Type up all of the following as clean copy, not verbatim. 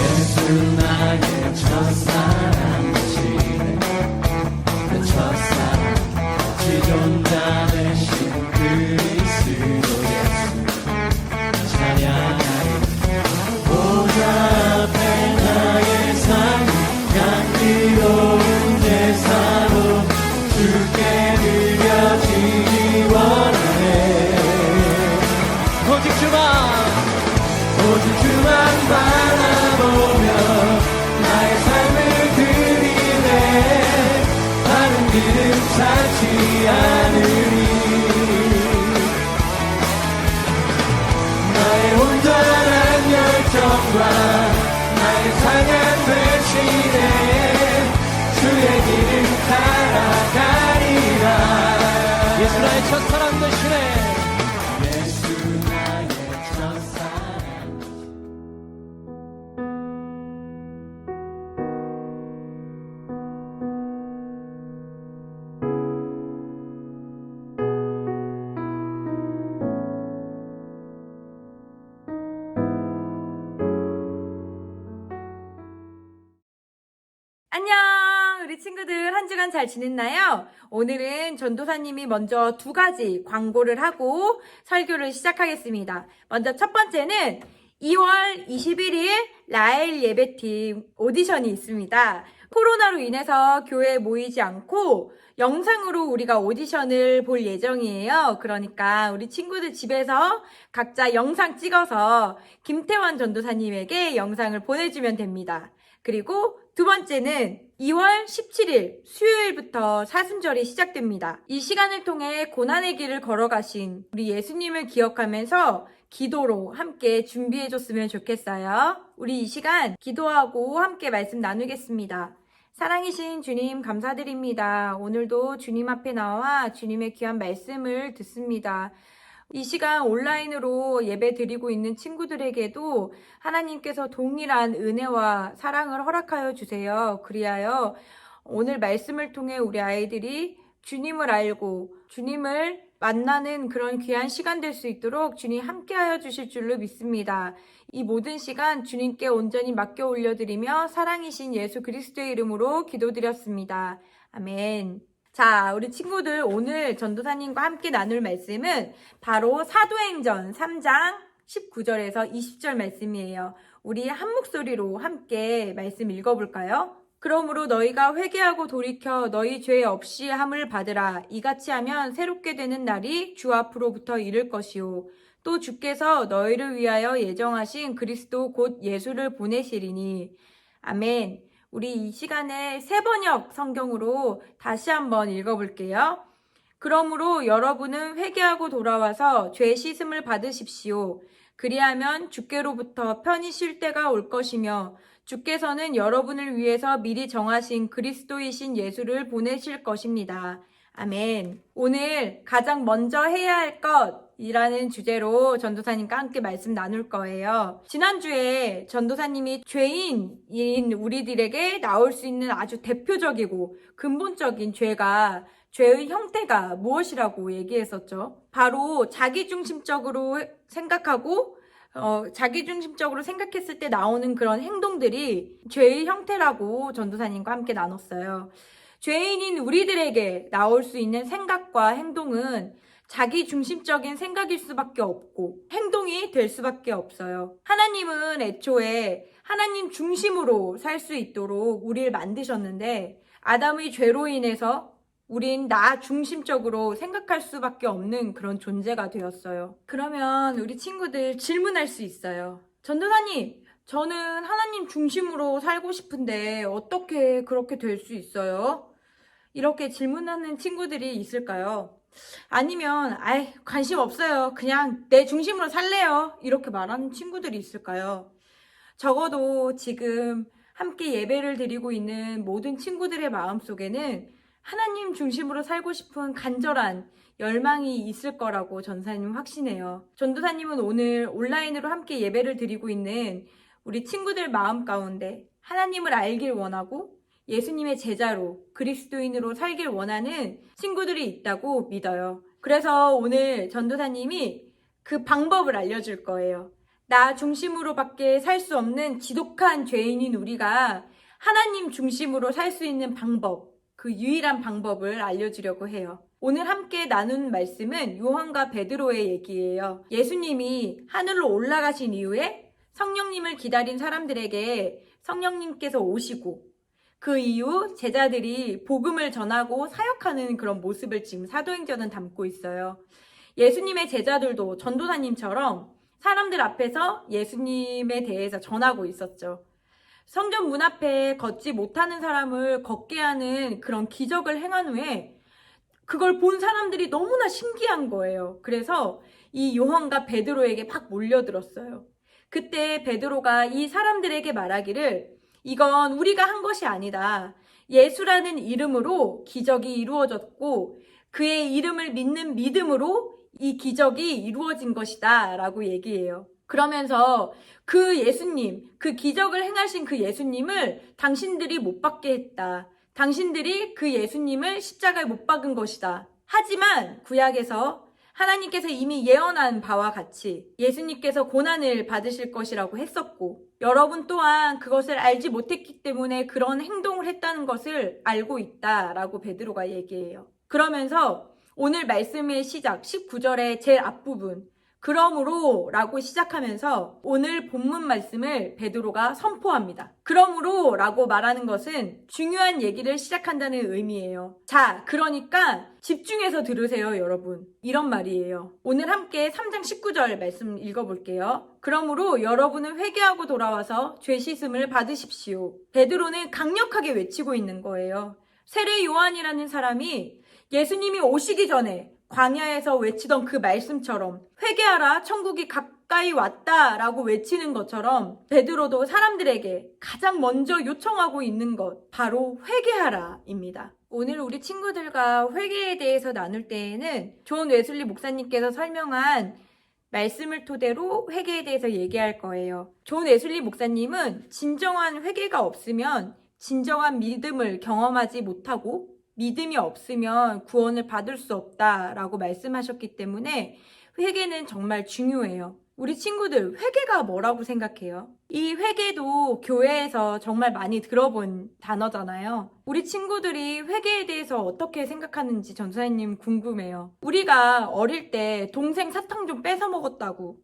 예수 나의 첫사랑이시네. 내 첫사랑 지존자 되신 그리스도 예수 찬양하리. 보좌 앞에 나의 삶 향기로운 제사로 주께 드려지기 원하네. 오직 주만 바라보며 나의 삶을 드리네. 다른 길은 찾지 않으리. 나의 온전한 열정과 나의 상한 배신에 주의 길을 따라가리라. 예수 나의 첫사랑 되시네. 예수 나의 첫사랑. 안녕, 우리 친구들 한 주간 잘 지냈나요? 오늘은 전도사님이 먼저 2가지 광고를 하고 설교를 시작하겠습니다. 먼저 첫 번째는 2월 21일 라엘 예배팀 오디션이 있습니다. 코로나로 인해서 교회에 모이지 않고 영상으로 우리가 오디션을 볼 예정이에요. 그러니까 우리 친구들 집에서 각자 영상 찍어서 김태환 전도사님에게 영상을 보내주면 됩니다. 그리고 두 번째는 2월 17일 수요일부터 사순절이 시작됩니다. 이 시간을 통해 고난의 길을 걸어가신 우리 예수님을 기억하면서 기도로 함께 준비해줬으면 좋겠어요. 우리 이 시간 기도하고 함께 말씀 나누겠습니다. 사랑이신 주님 감사드립니다. 오늘도 주님 앞에 나와 주님의 귀한 말씀을 듣습니다. 이 시간 온라인으로 예배 드리고 있는 친구들에게도 하나님께서 동일한 은혜와 사랑을 허락하여 주세요. 그리하여 오늘 말씀을 통해 우리 아이들이 주님을 알고 주님을 만나는 그런 귀한 시간 될 수 있도록 주님 함께하여 주실 줄로 믿습니다. 이 모든 시간 주님께 온전히 맡겨 올려드리며 사랑이신 예수 그리스도의 이름으로 기도드렸습니다. 아멘. 자, 우리 친구들 오늘 전도사님과 함께 나눌 말씀은 바로 사도행전 3장 19절에서 20절 말씀이에요. 우리 한 목소리로 함께 말씀 읽어볼까요? 그러므로 너희가 회개하고 돌이켜 너희 죄 없이 함을 받으라. 이같이 하면 새롭게 되는 날이 주 앞으로부터 이를 것이요. 또 주께서 너희를 위하여 예정하신 그리스도 곧 예수를 보내시리니. 아멘. 우리 이 시간에 세번역 성경으로 다시 한번 읽어볼게요. 그러므로 여러분은 회개하고 돌아와서 죄 씻음을 받으십시오. 그리하면 주께로부터 편히 쉴 때가 올 것이며 주께서는 여러분을 위해서 미리 정하신 그리스도이신 예수를 보내실 것입니다. 아멘. 오늘 가장 먼저 해야 할 것이라는 주제로 전도사님과 함께 말씀 나눌 거예요. 지난주에 전도사님이 죄인인 우리들에게 나올 수 있는 아주 대표적이고 근본적인 죄의 형태가 무엇이라고 얘기했었죠. 바로 자기중심적으로 생각하고 자기중심적으로 생각했을 때 나오는 그런 행동들이 죄의 형태라고 전도사님과 함께 나눴어요. 죄인인 우리들에게 나올 수 있는 생각과 행동은 자기중심적인 생각일 수밖에 없고 행동이 될 수밖에 없어요. 하나님은 애초에 하나님 중심으로 살 수 있도록 우리를 만드셨는데 아담의 죄로 인해서 우린 나 중심적으로 생각할 수밖에 없는 그런 존재가 되었어요. 그러면 우리 친구들 질문할 수 있어요. 전도사님, 저는 하나님 중심으로 살고 싶은데 어떻게 그렇게 될 수 있어요? 이렇게 질문하는 친구들이 있을까요? 아니면, 관심 없어요. 그냥 내 중심으로 살래요. 이렇게 말하는 친구들이 있을까요? 적어도 지금 함께 예배를 드리고 있는 모든 친구들의 마음속에는 하나님 중심으로 살고 싶은 간절한 열망이 있을 거라고 전사님 확신해요. 전도사님은 오늘 온라인으로 함께 예배를 드리고 있는 우리 친구들 마음 가운데 하나님을 알길 원하고 예수님의 제자로 그리스도인으로 살길 원하는 친구들이 있다고 믿어요. 그래서 오늘 전도사님이 그 방법을 알려줄 거예요. 나 중심으로밖에 살 수 없는 지독한 죄인인 우리가 하나님 중심으로 살 수 있는 방법, 그 유일한 방법을 알려주려고 해요. 오늘 함께 나눈 말씀은 요한과 베드로의 얘기예요. 예수님이 하늘로 올라가신 이후에 성령님을 기다린 사람들에게 성령님께서 오시고 그 이후 제자들이 복음을 전하고 사역하는 그런 모습을 지금 사도행전은 담고 있어요. 예수님의 제자들도 전도사님처럼 사람들 앞에서 예수님에 대해서 전하고 있었죠. 성전 문 앞에 걷지 못하는 사람을 걷게 하는 그런 기적을 행한 후에 그걸 본 사람들이 너무나 신기한 거예요. 그래서 이 요한과 베드로에게 막 몰려들었어요. 그때 베드로가 이 사람들에게 말하기를 이건 우리가 한 것이 아니다. 예수라는 이름으로 기적이 이루어졌고 그의 이름을 믿는 믿음으로 이 기적이 이루어진 것이다 라고 얘기해요. 그러면서 그 예수님, 그 기적을 행하신 그 예수님을 당신들이 못 박게 했다. 당신들이 그 예수님을 십자가에 못 박은 것이다. 하지만 구약에서 하나님께서 이미 예언한 바와 같이 예수님께서 고난을 받으실 것이라고 했었고 여러분 또한 그것을 알지 못했기 때문에 그런 행동을 했다는 것을 알고 있다라고 베드로가 얘기해요. 그러면서 오늘 말씀의 시작 19절의 제일 앞부분 그러므로 라고 시작하면서 오늘 본문 말씀을 베드로가 선포합니다. 그러므로 라고 말하는 것은 중요한 얘기를 시작한다는 의미예요. 자, 그러니까 집중해서 들으세요, 여러분. 이런 말이에요. 오늘 함께 3장 19절 말씀 읽어볼게요. 그러므로 여러분은 회개하고 돌아와서 죄 씻음을 받으십시오. 베드로는 강력하게 외치고 있는 거예요. 세례 요한이라는 사람이 예수님이 오시기 전에 광야에서 외치던 그 말씀처럼 회개하라 천국이 가까이 왔다라고 외치는 것처럼 베드로도 사람들에게 가장 먼저 요청하고 있는 것 바로 회개하라입니다. 오늘 우리 친구들과 회개에 대해서 나눌 때에는 존 웨슬리 목사님께서 설명한 말씀을 토대로 회개에 대해서 얘기할 거예요. 존 웨슬리 목사님은 진정한 회개가 없으면 진정한 믿음을 경험하지 못하고 믿음이 없으면 구원을 받을 수 없다라고 말씀하셨기 때문에 회개는 정말 중요해요. 우리 친구들 회개가 뭐라고 생각해요? 이 회개도 교회에서 정말 많이 들어본 단어잖아요. 우리 친구들이 회개에 대해서 어떻게 생각하는지 전사님 궁금해요. 우리가 어릴 때 동생 사탕 좀 뺏어 먹었다고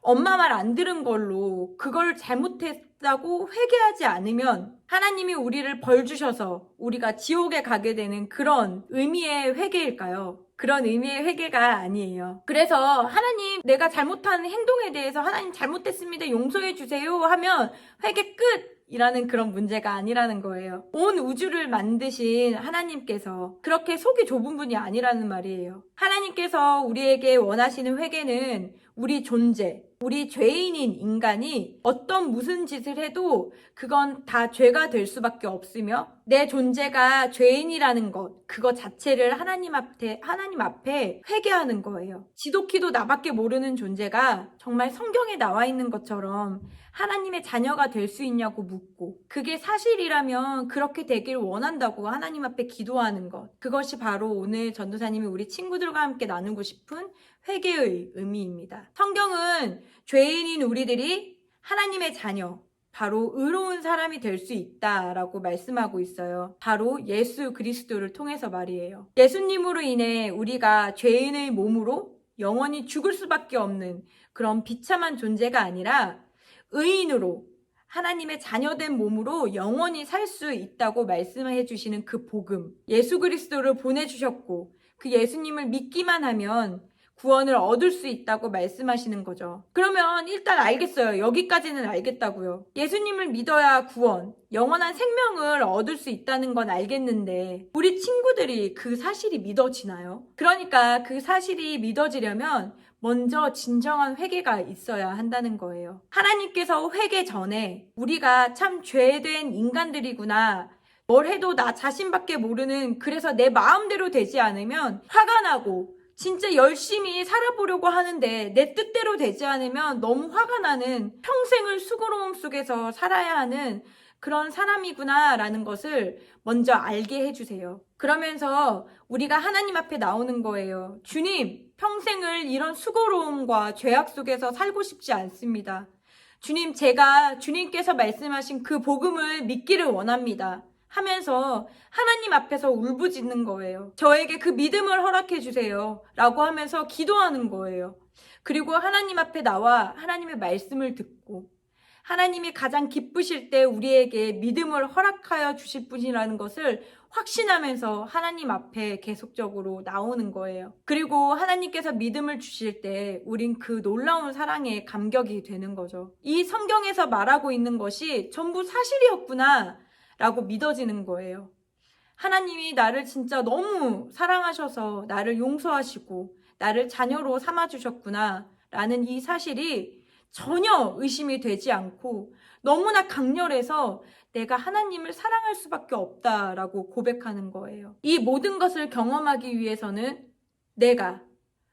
엄마 말 안 들은 걸로 그걸 잘못했다고 회개하지 않으면 하나님이 우리를 벌 주셔서 우리가 지옥에 가게 되는 그런 의미의 회개일까요? 그런 의미의 회개가 아니에요. 그래서 하나님 내가 잘못한 행동에 대해서 하나님 잘못했습니다. 용서해 주세요 하면 회개 끝! 이라는 그런 문제가 아니라는 거예요. 온 우주를 만드신 하나님께서 그렇게 속이 좁은 분이 아니라는 말이에요. 하나님께서 우리에게 원하시는 회개는 우리 존재, 우리 죄인인 인간이 어떤 무슨 짓을 해도 그건 다 죄가 될 수밖에 없으며 내 존재가 죄인이라는 것, 그거 자체를 하나님 앞에 회개하는 거예요. 지독히도 나밖에 모르는 존재가 정말 성경에 나와 있는 것처럼 하나님의 자녀가 될 수 있냐고 묻고 그게 사실이라면 그렇게 되길 원한다고 하나님 앞에 기도하는 것. 그것이 바로 오늘 전도사님이 우리 친구들과 함께 나누고 싶은 회개의 의미입니다. 성경은 죄인인 우리들이 하나님의 자녀, 바로 의로운 사람이 될 수 있다라고 말씀하고 있어요. 바로 예수 그리스도를 통해서 말이에요. 예수님으로 인해 우리가 죄인의 몸으로 영원히 죽을 수밖에 없는 그런 비참한 존재가 아니라 의인으로 하나님의 자녀된 몸으로 영원히 살 수 있다고 말씀해 주시는 그 복음, 예수 그리스도를 보내주셨고 그 예수님을 믿기만 하면 구원을 얻을 수 있다고 말씀하시는 거죠. 그러면 일단 알겠어요. 여기까지는 알겠다고요. 예수님을 믿어야 구원, 영원한 생명을 얻을 수 있다는 건 알겠는데 우리 친구들이 그 사실이 믿어지나요? 그러니까 그 사실이 믿어지려면 먼저 진정한 회개가 있어야 한다는 거예요. 하나님께서 회개 전에 우리가 참 죄된 인간들이구나, 뭘 해도 나 자신밖에 모르는, 그래서 내 마음대로 되지 않으면 화가 나고 진짜 열심히 살아보려고 하는데 내 뜻대로 되지 않으면 너무 화가 나는, 평생을 수고로움 속에서 살아야 하는 그런 사람이구나 라는 것을 먼저 알게 해주세요. 그러면서 우리가 하나님 앞에 나오는 거예요. 주님, 평생을 이런 수고로움과 죄악 속에서 살고 싶지 않습니다. 주님, 제가 주님께서 말씀하신 그 복음을 믿기를 원합니다 하면서 하나님 앞에서 울부짖는 거예요. 저에게 그 믿음을 허락해 주세요 라고 하면서 기도하는 거예요. 그리고 하나님 앞에 나와 하나님의 말씀을 듣고, 하나님이 가장 기쁘실 때 우리에게 믿음을 허락하여 주실 분이라는 것을 확신하면서 하나님 앞에 계속적으로 나오는 거예요. 그리고 하나님께서 믿음을 주실 때 우린 그 놀라운 사랑에 감격이 되는 거죠. 이 성경에서 말하고 있는 것이 전부 사실이었구나 라고 믿어지는 거예요. 하나님이 나를 진짜 너무 사랑하셔서 나를 용서하시고 나를 자녀로 삼아주셨구나 라는 이 사실이 전혀 의심이 되지 않고 너무나 강렬해서 내가 하나님을 사랑할 수밖에 없다라고 고백하는 거예요. 이 모든 것을 경험하기 위해서는 내가,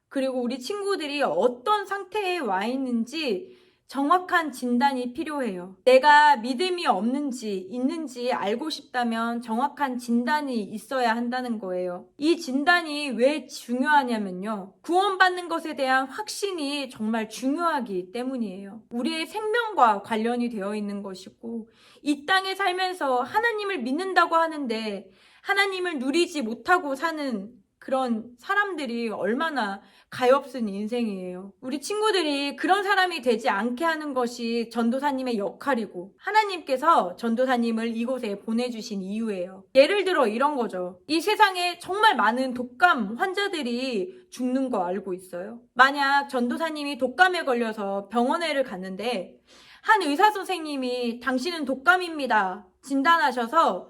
그리고 우리 친구들이 어떤 상태에 와 있는지 정확한 진단이 필요해요. 내가 믿음이 없는지 있는지 알고 싶다면 정확한 진단이 있어야 한다는 거예요. 이 진단이 왜 중요하냐면요, 구원받는 것에 대한 확신이 정말 중요하기 때문이에요. 우리의 생명과 관련이 되어 있는 것이고, 이 땅에 살면서 하나님을 믿는다고 하는데 하나님을 누리지 못하고 사는 그런 사람들이 얼마나 가엾은 인생이에요. 우리 친구들이 그런 사람이 되지 않게 하는 것이 전도사님의 역할이고 하나님께서 전도사님을 이곳에 보내주신 이유예요. 예를 들어 이런 거죠. 이 세상에 정말 많은 독감 환자들이 죽는 거 알고 있어요? 만약 전도사님이 독감에 걸려서 병원에를 갔는데 한 의사 선생님이 당신은 독감입니다 진단하셔서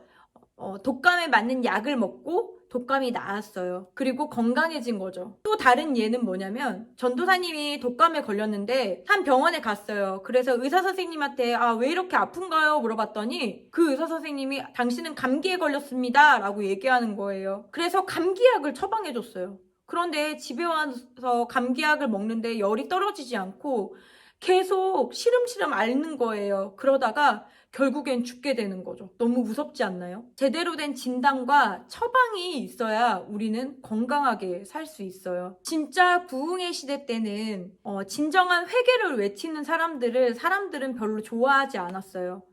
독감에 맞는 약을 먹고 독감이 나았어요. 그리고 건강해진 거죠. 또 다른 예는 뭐냐면, 전도사님이 독감에 걸렸는데 한 병원에 갔어요. 그래서 의사 선생님한테 왜 이렇게 아픈가요? 물어봤더니 그 의사 선생님이 당신은 감기에 걸렸습니다 라고 얘기하는 거예요. 그래서 감기약을 처방해 줬어요. 그런데 집에 와서 감기약을 먹는데 열이 떨어지지 않고 계속 시름시름 앓는 거예요. 그러다가 결국엔 죽게 되는 거죠. 너무 무섭지 않나요? 제대로 된 진단과 처방이 있어야 우리는 건강하게 살 수 있어요. 진짜 부흥의 시대 때는 진정한 회개를 외치는 사람들은 별로 좋아하지 않았어요.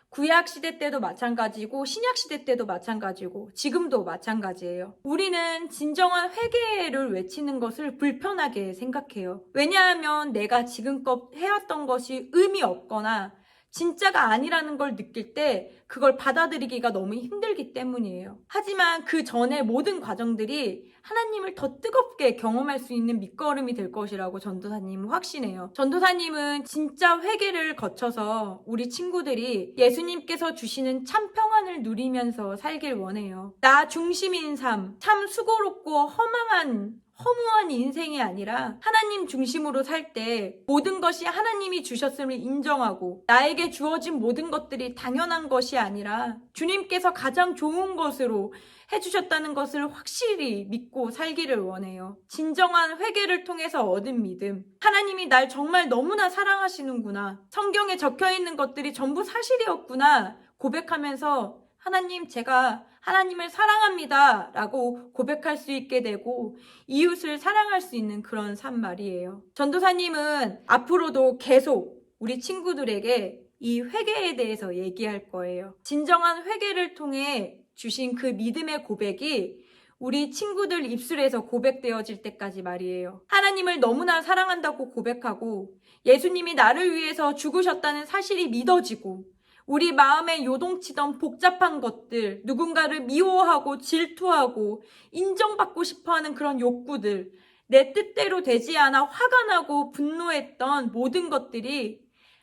구약 시대 때도 마찬가지고 신약 시대 때도 마찬가지고 지금도 마찬가지예요. 우리는 진정한 회개를 외치는 것을 불편하게 생각해요. 왜냐하면 내가 지금껏 해왔던 것이 의미 없거나 진짜가 아니라는 걸 느낄 때 그걸 받아들이기가 너무 힘들기 때문이에요. 하지만 그 전의 모든 과정들이 하나님을 더 뜨겁게 경험할 수 있는 밑거름이 될 것이라고 전도사님은 확신해요. 전도사님은 진짜 회개를 거쳐서 우리 친구들이 예수님께서 주시는 참 평안을 누리면서 살길 원해요. 나 중심인 삶, 참 수고롭고 허무한 인생이 아니라 하나님 중심으로 살 때 모든 것이 하나님이 주셨음을 인정하고 나에게 주어진 모든 것들이 당연한 것이 아니라 주님께서 가장 좋은 것으로 해주셨다는 것을 확실히 믿고 살기를 원해요. 진정한 회개를 통해서 얻은 믿음, 하나님이 날 정말 너무나 사랑하시는구나, 성경에 적혀있는 것들이 전부 사실이었구나 고백하면서 하나님, 제가 하나님을 사랑합니다 라고 고백할 수 있게 되고 이웃을 사랑할 수 있는 그런 삶 말이에요. 전도사님은 앞으로도 계속 우리 친구들에게 이 회개에 대해서 얘기할 거예요. 진정한 회개를 통해 주신 그 믿음의 고백이 우리 친구들 입술에서 고백되어질 때까지 말이에요. 하나님을 너무나 사랑한다고 고백하고 예수님이 나를 위해서 죽으셨다는 사실이 믿어지고 우리 마음에 요동치던 복잡한 것들, 누군가를 미워하고 질투하고 인정받고 싶어하는 그런 욕구들, 내 뜻대로 되지 않아 화가 나고 분노했던 모든 것들이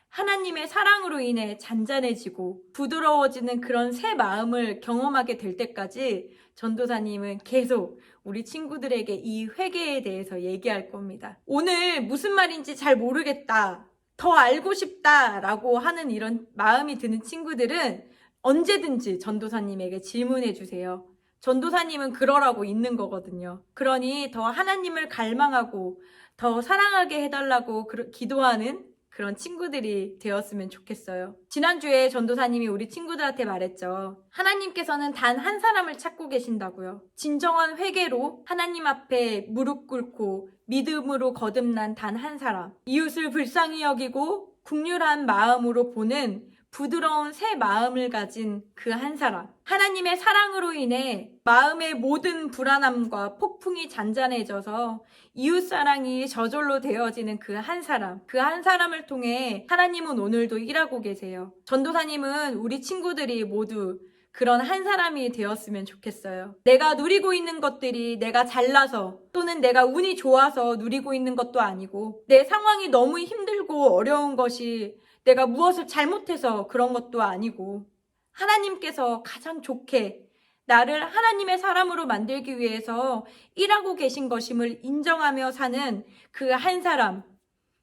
하나님의 사랑으로 인해 잔잔해지고 부드러워지는 그런 새 마음을 경험하게 될 때까지 전도사님은 계속 우리 친구들에게 이 회개에 대해서 얘기할 겁니다. 오늘 무슨 말인지 잘 모르겠다, 더 알고 싶다 라고 하는 이런 마음이 드는 친구들은 언제든지 전도사님에게 질문해 주세요. 전도사님은 그러라고 있는 거거든요. 그러니 더 하나님을 갈망하고 더 사랑하게 해달라고 기도하는 그런 친구들이 되었으면 좋겠어요. 지난주에 전도사님이 우리 친구들한테 말했죠. 하나님께서는 단 한 사람을 찾고 계신다고요. 진정한 회개로 하나님 앞에 무릎 꿇고 믿음으로 거듭난 단 한 사람. 이웃을 불쌍히 여기고 긍휼한 마음으로 보는 부드러운 새 마음을 가진 그 한 사람. 하나님의 사랑으로 인해 마음의 모든 불안함과 폭풍이 잔잔해져서 이웃사랑이 저절로 되어지는 그 한 사람. 그 한 사람을 통해 하나님은 오늘도 일하고 계세요. 전도사님은 우리 친구들이 모두 그런 한 사람이 되었으면 좋겠어요. 내가 누리고 있는 것들이 내가 잘나서 또는 내가 운이 좋아서 누리고 있는 것도 아니고 내 상황이 너무 힘들고 어려운 것이 내가 무엇을 잘못해서 그런 것도 아니고 하나님께서 가장 좋게 나를 하나님의 사람으로 만들기 위해서 일하고 계신 것임을 인정하며 사는 그 한 사람.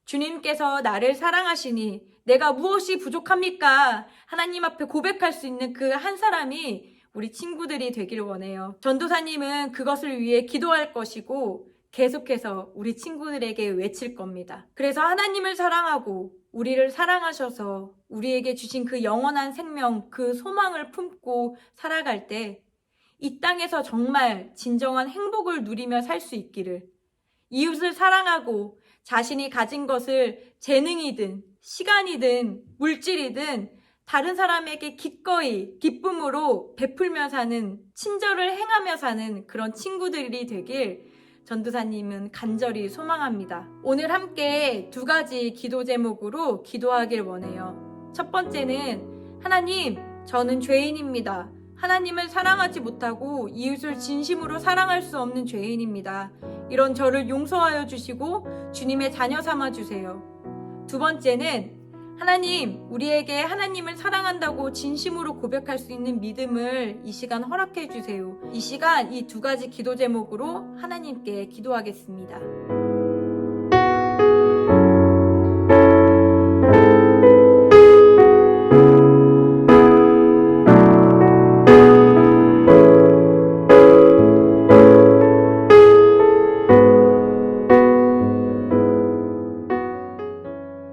주님께서 나를 사랑하시니 내가 무엇이 부족합니까? 하나님 앞에 고백할 수 있는 그 한 사람이 우리 친구들이 되길 원해요. 전도사님은 그것을 위해 기도할 것이고 계속해서 우리 친구들에게 외칠 겁니다. 그래서 하나님을 사랑하고 우리를 사랑하셔서 우리에게 주신 그 영원한 생명, 그 소망을 품고 살아갈 때 이 땅에서 정말 진정한 행복을 누리며 살 수 있기를, 이웃을 사랑하고 자신이 가진 것을 재능이든 시간이든 물질이든 다른 사람에게 기꺼이 기쁨으로 베풀며 사는, 친절을 행하며 사는 그런 친구들이 되길 전도사님은 간절히 소망합니다. 오늘 함께 두 가지 기도 제목으로 기도하길 원해요. 첫 번째는 하나님, 저는 죄인입니다. 하나님을 사랑하지 못하고 이웃을 진심으로 사랑할 수 없는 죄인입니다. 이런 저를 용서하여 주시고 주님의 자녀 삼아 주세요. 두 번째는 하나님, 우리에게 하나님을 사랑한다고 진심으로 고백할 수 있는 믿음을 이 시간 허락해 주세요. 이 시간 이 두 가지 기도 제목으로 하나님께 기도하겠습니다.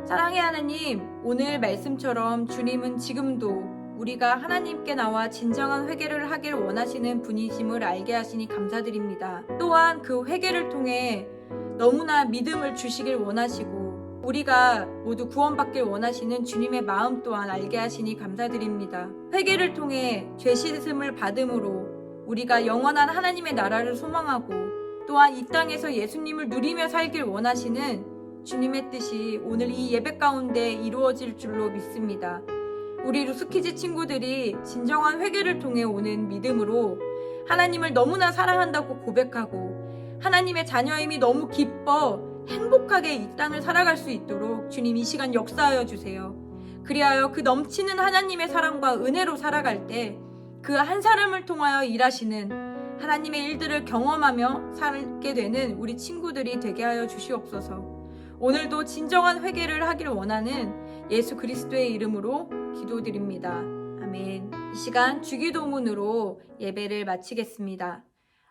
사랑의 하나님, 오늘 말씀처럼 주님은 지금도 우리가 하나님께 나와 진정한 회개를 하길 원하시는 분이심을 알게 하시니 감사드립니다. 또한 그 회개를 통해 너무나 믿음을 주시길 원하시고 우리가 모두 구원받길 원하시는 주님의 마음 또한 알게 하시니 감사드립니다. 회개를 통해 죄 씻음을 받음으로 우리가 영원한 하나님의 나라를 소망하고 또한 이 땅에서 예수님을 누리며 살길 원하시는 주님의 뜻이 오늘 이 예배 가운데 이루어질 줄로 믿습니다. 우리 루스키즈 친구들이 진정한 회개를 통해 오는 믿음으로 하나님을 너무나 사랑한다고 고백하고 하나님의 자녀임이 너무 기뻐 행복하게 이 땅을 살아갈 수 있도록 주님 이 시간 역사하여 주세요. 그리하여 그 넘치는 하나님의 사랑과 은혜로 살아갈 때 그 한 사람을 통하여 일하시는 하나님의 일들을 경험하며 살게 되는 우리 친구들이 되게 하여 주시옵소서. 오늘도 진정한 회개를 하길 원하는 예수 그리스도의 이름으로 기도드립니다. 아멘. 이 시간 주기도문으로 예배를 마치겠습니다.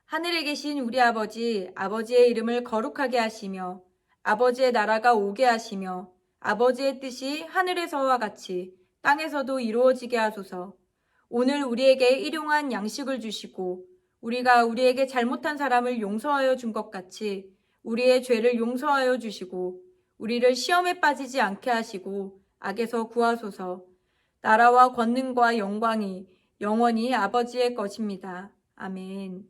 하늘에 계신 우리 아버지, 아버지의 이름을 거룩하게 하시며 아버지의 나라가 오게 하시며 아버지의 뜻이 하늘에서와 같이 땅에서도 이루어지게 하소서. 오늘 우리에게 일용할 양식을 주시고 우리가 우리에게 잘못한 사람을 용서하여 준 것 같이 우리의 죄를 용서하여 주시고 우리를 시험에 빠지지 않게 하시고 악에서 구하소서. 나라와 권능과 영광이 영원히 아버지의 것입니다. 아멘.